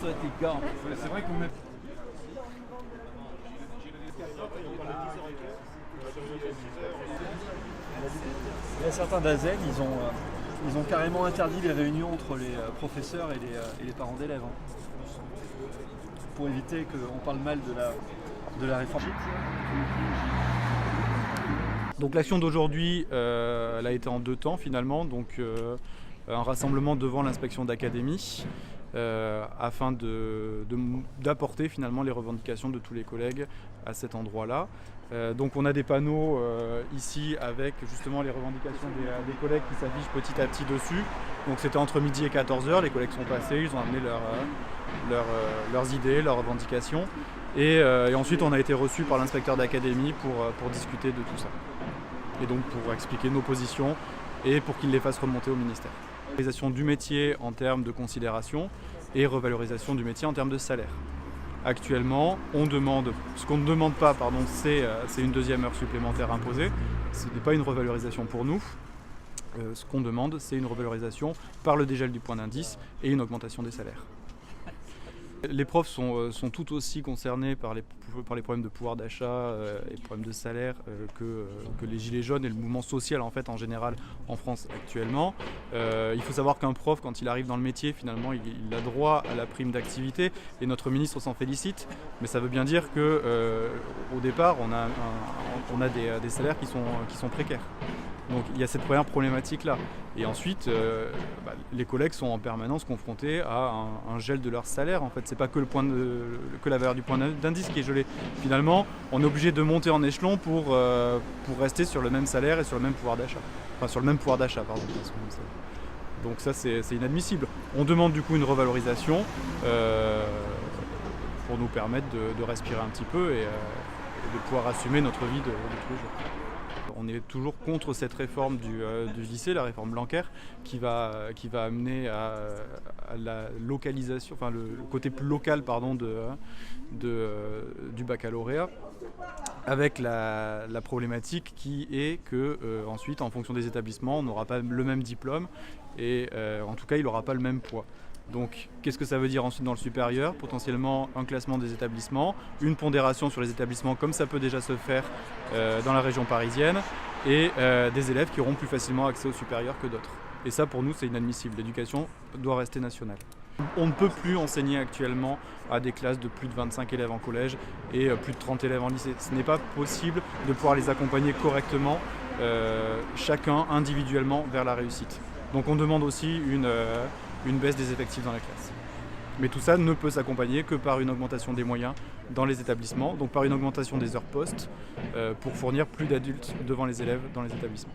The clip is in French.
ça a été le cas. C'est vrai qu'on met... Il y a certains d'Azel, ils ont carrément interdit les réunions entre les professeurs et les parents d'élèves. Pour éviter qu'on parle mal de la réforme. Donc l'action d'aujourd'hui, elle a été en 2 temps finalement. Donc un rassemblement devant l'inspection d'académie afin d'apporter finalement les revendications de tous les collègues à cet endroit-là. Donc on a des panneaux ici avec justement les revendications des collègues qui s'affichent petit à petit dessus. Donc c'était entre midi et 14h, les collègues sont passés, ils ont amené leurs idées, leurs revendications. Et ensuite on a été reçus par l'inspecteur d'académie pour discuter de tout ça. Et donc pour expliquer nos positions et pour qu'il les fasse remonter au ministère. Revalorisation du métier en termes de considération et revalorisation du métier en termes de salaire. Actuellement, ce qu'on ne demande pas, c'est une 2e heure supplémentaire imposée. Ce n'est pas une revalorisation pour nous. Ce qu'on demande, c'est une revalorisation par le dégel du point d'indice et une augmentation des salaires. Les profs sont tout aussi concernés par les problèmes de pouvoir d'achat et problèmes de salaire que les gilets jaunes et le mouvement social en général en France actuellement. Il faut savoir qu'un prof, quand il arrive dans le métier, finalement, il a droit à la prime d'activité et notre ministre s'en félicite. Mais ça veut bien dire qu'au départ, on a des salaires qui sont précaires. Donc il y a cette première problématique-là. Et ensuite, les collègues sont en permanence confrontés à un gel de leur salaire. En fait, c'est pas que la valeur du point d'indice qui est gelée. Finalement, on est obligé de monter en échelon pour rester sur le même salaire et sur le même pouvoir d'achat. Enfin, sur le même pouvoir d'achat, pardon. Donc ça, c'est inadmissible. On demande du coup une revalorisation pour nous permettre de respirer un petit peu et de pouvoir assumer notre vie de tous les jours. On est toujours contre cette réforme du lycée, la réforme Blanquer, qui va amener à la localisation, enfin le côté plus local du baccalauréat, avec la problématique qui est que ensuite, en fonction des établissements, on n'aura pas le même diplôme et en tout cas, il n'aura pas le même poids. Donc, qu'est-ce que ça veut dire ensuite dans le supérieur? Potentiellement un classement des établissements, une pondération sur les établissements comme ça peut déjà se faire dans la région parisienne et des élèves qui auront plus facilement accès au supérieur que d'autres. Et ça, pour nous, c'est inadmissible. L'éducation doit rester nationale. On ne peut plus enseigner actuellement à des classes de plus de 25 élèves en collège et plus de 30 élèves en lycée. Ce n'est pas possible de pouvoir les accompagner correctement, chacun individuellement, vers la réussite. Donc on demande aussi une baisse des effectifs dans la classe. Mais tout ça ne peut s'accompagner que par une augmentation des moyens dans les établissements, donc par une augmentation des heures postes pour fournir plus d'adultes devant les élèves dans les établissements.